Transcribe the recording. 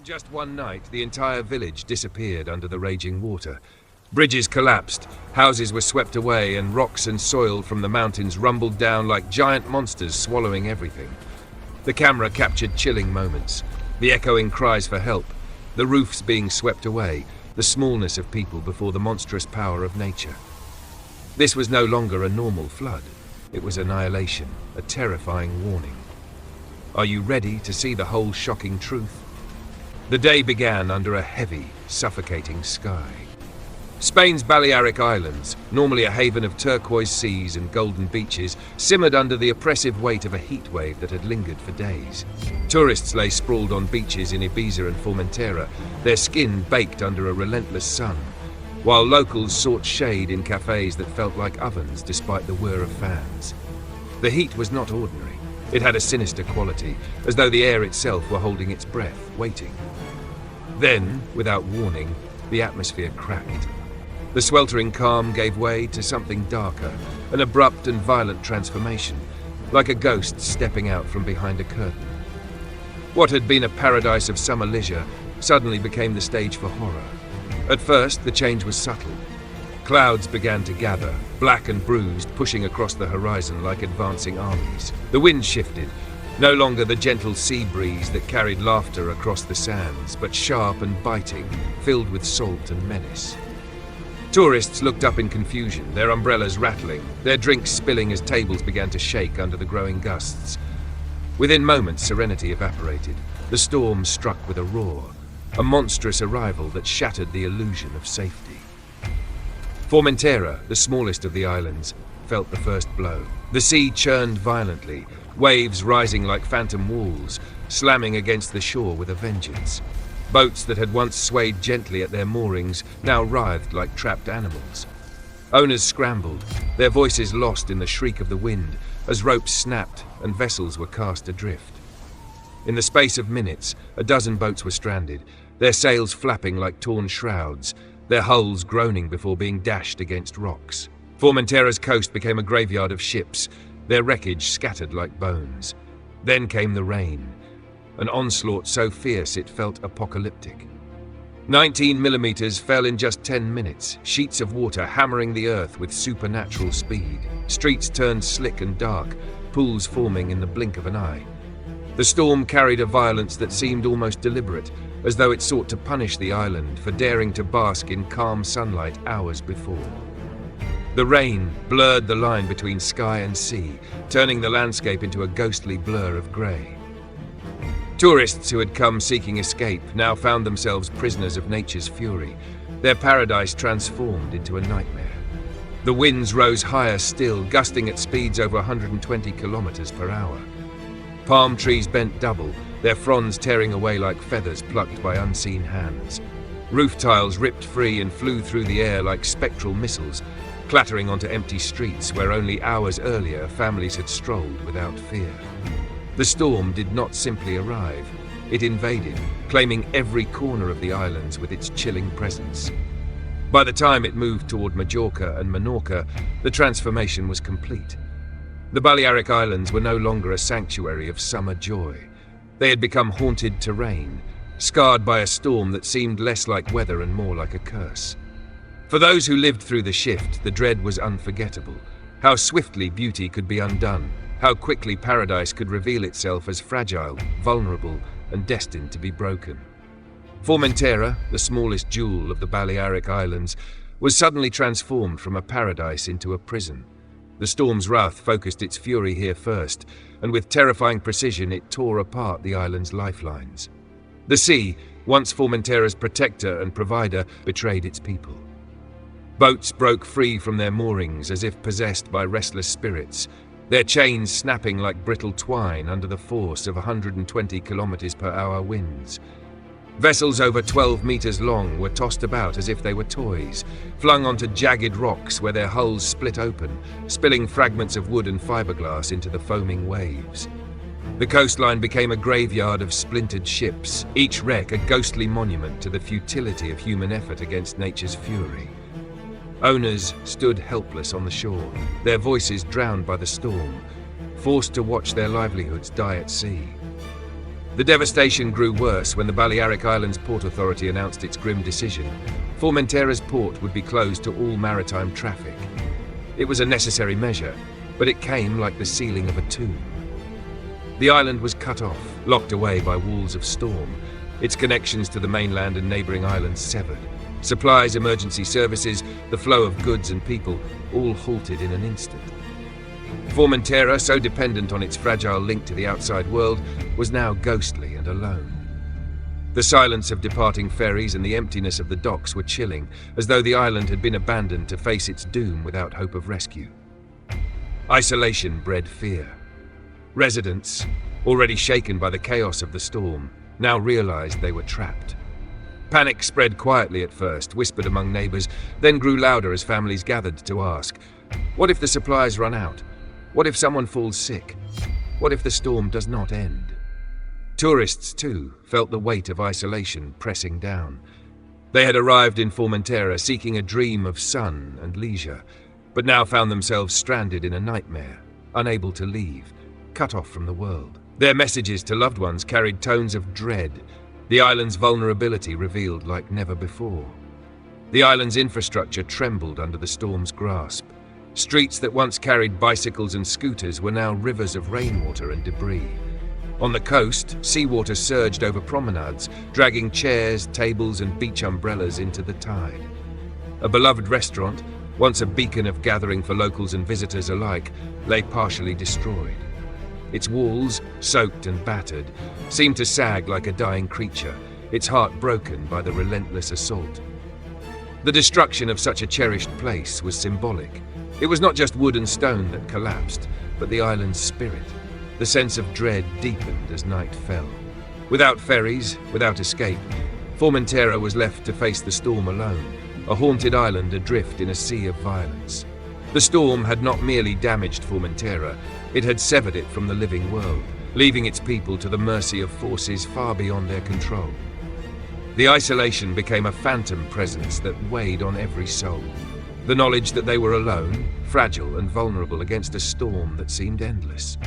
just one night, the entire village disappeared under the raging water. Bridges collapsed, houses were swept away, and rocks and soil from the mountains rumbled down like giant monsters swallowing everything. The camera captured chilling moments, the echoing cries for help, the roofs being swept away, the smallness of people before the monstrous power of nature. This was no longer a normal flood. It was annihilation, a terrifying warning. Are you ready to see the whole shocking truth? The day began under a heavy, suffocating sky. Spain's Balearic Islands, normally a haven of turquoise seas and golden beaches, simmered under the oppressive weight of a heat wave that had lingered for days. Tourists lay sprawled on beaches in Ibiza and Formentera, their skin baked under a relentless sun, while locals sought shade in cafes that felt like ovens despite the whir of fans. The heat was not ordinary. It had a sinister quality, as though the air itself were holding its breath, waiting. Then, without warning, the atmosphere cracked. The sweltering calm gave way to something darker, an abrupt and violent transformation, like a ghost stepping out from behind a curtain. What had been a paradise of summer leisure suddenly became the stage for horror. At first, the change was subtle. Clouds began to gather, black and bruised, pushing across the horizon like advancing armies. The wind shifted, no longer the gentle sea breeze that carried laughter across the sands, but sharp and biting, filled with salt and menace. Tourists looked up in confusion, their umbrellas rattling, their drinks spilling as tables began to shake under the growing gusts. Within moments, serenity evaporated. The storm struck with a roar, a monstrous arrival that shattered the illusion of safety. Formentera, the smallest of the islands, felt the first blow. The sea churned violently, waves rising like phantom walls, slamming against the shore with a vengeance. Boats that had once swayed gently at their moorings now writhed like trapped animals. Owners scrambled, their voices lost in the shriek of the wind as ropes snapped and vessels were cast adrift. In the space of minutes, a dozen boats were stranded, their sails flapping like torn shrouds, their hulls groaning before being dashed against rocks. Formentera's coast became a graveyard of ships, their wreckage scattered like bones. Then came the rain, an onslaught so fierce it felt apocalyptic. 19 millimeters fell in just 10 minutes, sheets of water hammering the earth with supernatural speed. Streets turned slick and dark, pools forming in the blink of an eye. The storm carried a violence that seemed almost deliberate, as though it sought to punish the island for daring to bask in calm sunlight hours before. The rain blurred the line between sky and sea, turning the landscape into a ghostly blur of grey. Tourists who had come seeking escape now found themselves prisoners of nature's fury, their paradise transformed into a nightmare. The winds rose higher still, gusting at speeds over 120 kilometers per hour. Palm trees bent double, their fronds tearing away like feathers plucked by unseen hands. Roof tiles ripped free and flew through the air like spectral missiles, clattering onto empty streets where only hours earlier families had strolled without fear. The storm did not simply arrive, it invaded, claiming every corner of the islands with its chilling presence. By the time it moved toward Majorca and Menorca, the transformation was complete. The Balearic Islands were no longer a sanctuary of summer joy. They had become haunted terrain, scarred by a storm that seemed less like weather and more like a curse. For those who lived through the shift, the dread was unforgettable. How swiftly beauty could be undone, how quickly paradise could reveal itself as fragile, vulnerable, and destined to be broken. Formentera, the smallest jewel of the Balearic Islands, was suddenly transformed from a paradise into a prison. The storm's wrath focused its fury here first, and with terrifying precision it tore apart the island's lifelines. The sea, once Formentera's protector and provider, betrayed its people. Boats broke free from their moorings as if possessed by restless spirits, their chains snapping like brittle twine under the force of 120 kilometers per hour winds. Vessels over 12 meters long were tossed about as if they were toys, flung onto jagged rocks where their hulls split open, spilling fragments of wood and fiberglass into the foaming waves. The coastline became a graveyard of splintered ships, each wreck a ghostly monument to the futility of human effort against nature's fury. Owners stood helpless on the shore, their voices drowned by the storm, forced to watch their livelihoods die at sea. The devastation grew worse when the Balearic Islands Port Authority announced its grim decision. Formentera's port would be closed to all maritime traffic. It was a necessary measure, but it came like the sealing of a tomb. The island was cut off, locked away by walls of storm, its connections to the mainland and neighboring islands severed. Supplies, emergency services, the flow of goods and people, all halted in an instant. Formentera, so dependent on its fragile link to the outside world, was now ghostly and alone. The silence of departing ferries and the emptiness of the docks were chilling, as though the island had been abandoned to face its doom without hope of rescue. Isolation bred fear. Residents, already shaken by the chaos of the storm, now realized they were trapped. Panic spread quietly at first, whispered among neighbors, then grew louder as families gathered to ask, what if the supplies run out? What if someone falls sick? What if the storm does not end? Tourists, too, felt the weight of isolation pressing down. They had arrived in Formentera seeking a dream of sun and leisure, but now found themselves stranded in a nightmare, unable to leave, cut off from the world. Their messages to loved ones carried tones of dread, the island's vulnerability revealed like never before. The island's infrastructure trembled under the storm's grasp. Streets that once carried bicycles and scooters were now rivers of rainwater and debris. On the coast, seawater surged over promenades, dragging chairs, tables, and beach umbrellas into the tide. A beloved restaurant, once a beacon of gathering for locals and visitors alike, lay partially destroyed. Its walls, soaked and battered, seemed to sag like a dying creature, its heart broken by the relentless assault. The destruction of such a cherished place was symbolic. It was not just wood and stone that collapsed, but the island's spirit. The sense of dread deepened as night fell. Without ferries, without escape, Formentera was left to face the storm alone, a haunted island adrift in a sea of violence. The storm had not merely damaged Formentera, it had severed it from the living world, leaving its people to the mercy of forces far beyond their control. The isolation became a phantom presence that weighed on every soul. The knowledge that they were alone, fragile and vulnerable against a storm that seemed endless.